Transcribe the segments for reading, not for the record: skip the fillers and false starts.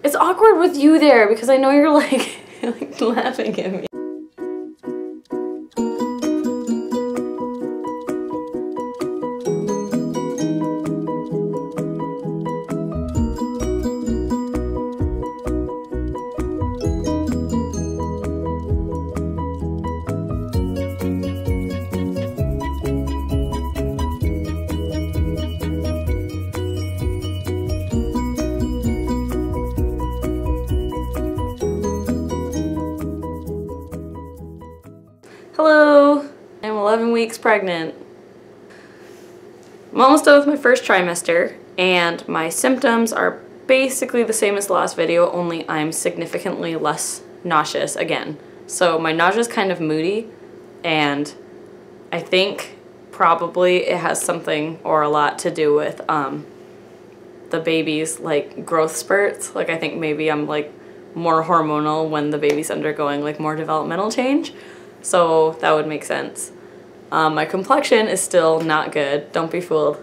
It's awkward with you there because I know you're like, like laughing at me. Hello, I'm 11 weeks pregnant. I'm almost done with my first trimester and my symptoms are basically the same as the last video, only I'm significantly less nauseous again. So my nausea is kind of moody and I think probably it has something or a lot to do with the baby's like growth spurts. Like I think maybe I'm like more hormonal when the baby's undergoing like more developmental change. So that would make sense. My complexion is still not good. Don't be fooled.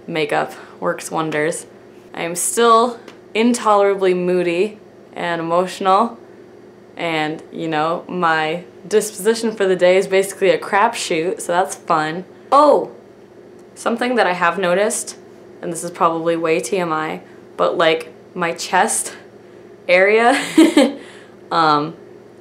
Makeup works wonders. I am still intolerably moody and emotional. And, you know, my disposition for the day is basically a crapshoot, so that's fun. Oh! Something that I have noticed, and this is probably way TMI, but like my chest area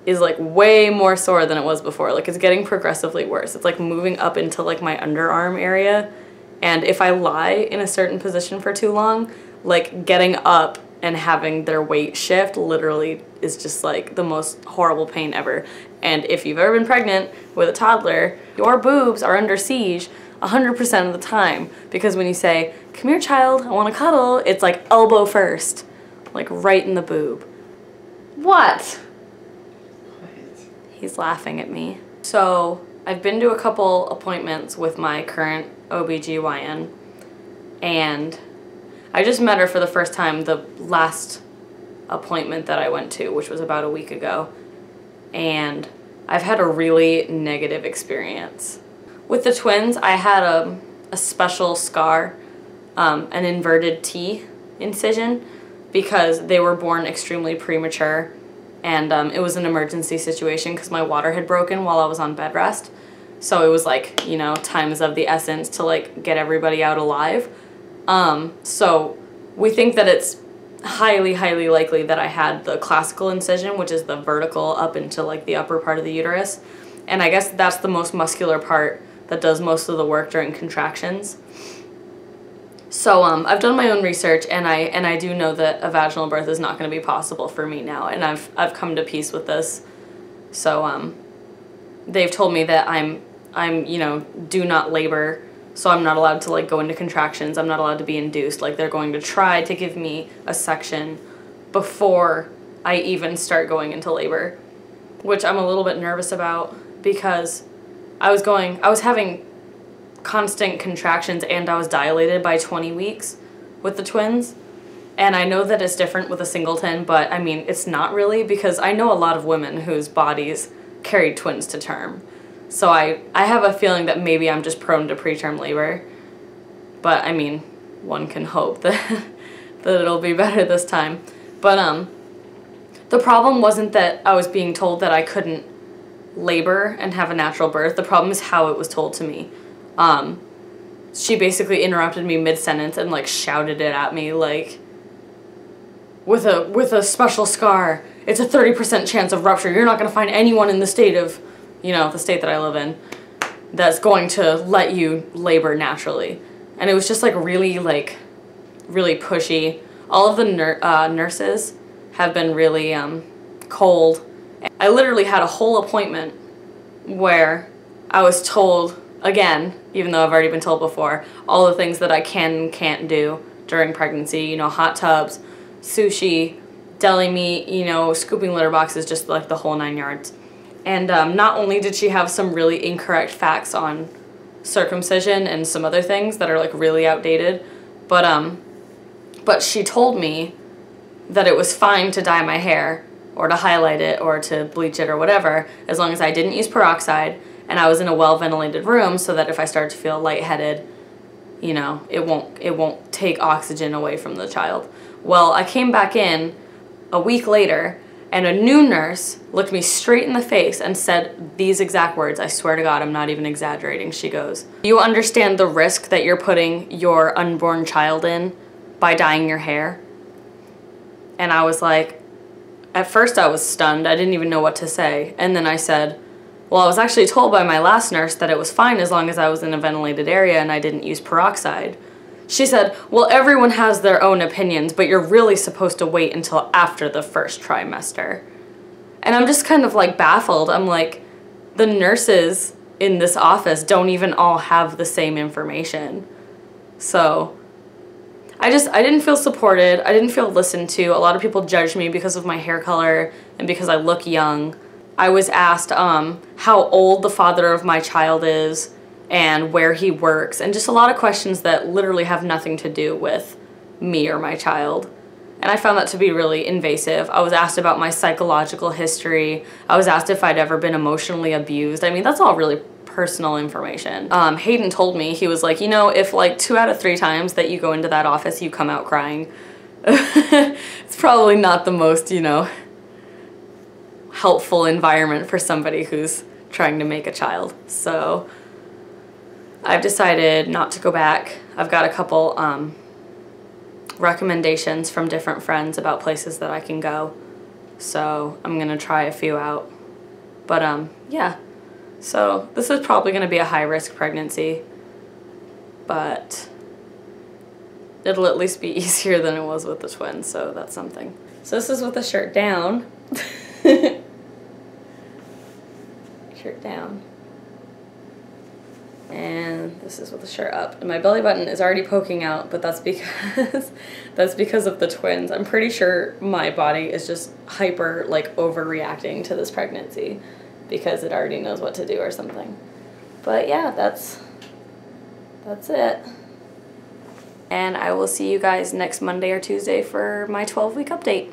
is like way more sore than it was before. Like it's getting progressively worse. It's like moving up into like my underarm area. And if I lie in a certain position for too long, like getting up and having their weight shift literally is just like the most horrible pain ever. And if you've ever been pregnant with a toddler, your boobs are under siege 100% of the time. Because when you say, come here child, I want to cuddle, it's like elbow first, like right in the boob. What? He's laughing at me. So I've been to a couple appointments with my current OBGYN and I just met her for the first time the last appointment that I went to, which was about a week ago, and I've had a really negative experience. With the twins, I had a special scar, an inverted T incision, because they were born extremely premature. And it was an emergency situation because my water had broken while I was on bed rest. So it was like, you know, time is of the essence to like get everybody out alive. So we think that it's highly, highly likely that I had the classical incision, which is the vertical up into like the upper part of the uterus. And I guess that's the most muscular part that does most of the work during contractions. So I've done my own research and I do know that a vaginal birth is not going to be possible for me now, and I've come to peace with this. So they've told me that I'm you know, do not labor, so I'm not allowed to like go into contractions. I'm not allowed to be induced. Like they're going to try to give me a section before I even start going into labor, which I'm a little bit nervous about because I was having constant contractions and I was dilated by 20 weeks with the twins. And I know that it's different with a singleton, but I mean, it's not really, because I know a lot of women whose bodies carried twins to term. So I have a feeling that maybe I'm just prone to preterm labor. But I mean, one can hope that, that it'll be better this time. But the problem wasn't that I was being told that I couldn't labor and have a natural birth. The problem is how it was told to me. She basically interrupted me mid-sentence and like shouted it at me like, with a special scar, it's a 30% chance of rupture. You're not going to find anyone in the state of, you know, the state that I live in, that's going to let you labor naturally. And it was just like really pushy. All of the nurses have been really cold. I literally had a whole appointment where I was told, again, even though I've already been told before, all the things that I can and can't do during pregnancy, you know, hot tubs, sushi, deli meat, you know, scooping litter boxes, just like the whole 9 yards. And not only did she have some really incorrect facts on circumcision and some other things that are like really outdated, but she told me that it was fine to dye my hair or to highlight it or to bleach it or whatever, as long as I didn't use peroxide and I was in a well-ventilated room, so that if I start to feel lightheaded, you know, it won't take oxygen away from the child. Well, I came back in a week later, and a new nurse looked me straight in the face and said these exact words. I swear to God, I'm not even exaggerating. She goes, "Do you understand the risk that you're putting your unborn child in by dyeing your hair?" And I was like, at first I was stunned. I didn't even know what to say. And then I said, well, I was actually told by my last nurse that it was fine as long as I was in a ventilated area and I didn't use peroxide. She said, well, everyone has their own opinions, but you're really supposed to wait until after the first trimester. And I'm just kind of like baffled. I'm like, the nurses in this office don't even all have the same information. So I didn't feel supported. I didn't feel listened to. A lot of people judged me because of my hair color and because I look young. I was asked how old the father of my child is and where he works, and just a lot of questions that literally have nothing to do with me or my child. And I found that to be really invasive. I was asked about my psychological history. I was asked if I'd ever been emotionally abused. I mean, that's all really personal information. Hayden told me, he was like, you know, if like 2 out of 3 times that you go into that office you come out crying, it's probably not the most, you know, helpful environment for somebody who's trying to make a child. So I've decided not to go back. I've got a couple recommendations from different friends about places that I can go. So I'm gonna try a few out. But yeah. So this is probably gonna be a high-risk pregnancy, but it'll at least be easier than it was with the twins, so that's something. So this is with the shirt down. Shirt down. And this is with the shirt up. And my belly button is already poking out, but that's because of the twins. I'm pretty sure my body is just hyper, like, overreacting to this pregnancy because it already knows what to do or something. But yeah, that's it. And I will see you guys next Monday or Tuesday for my 12-week update.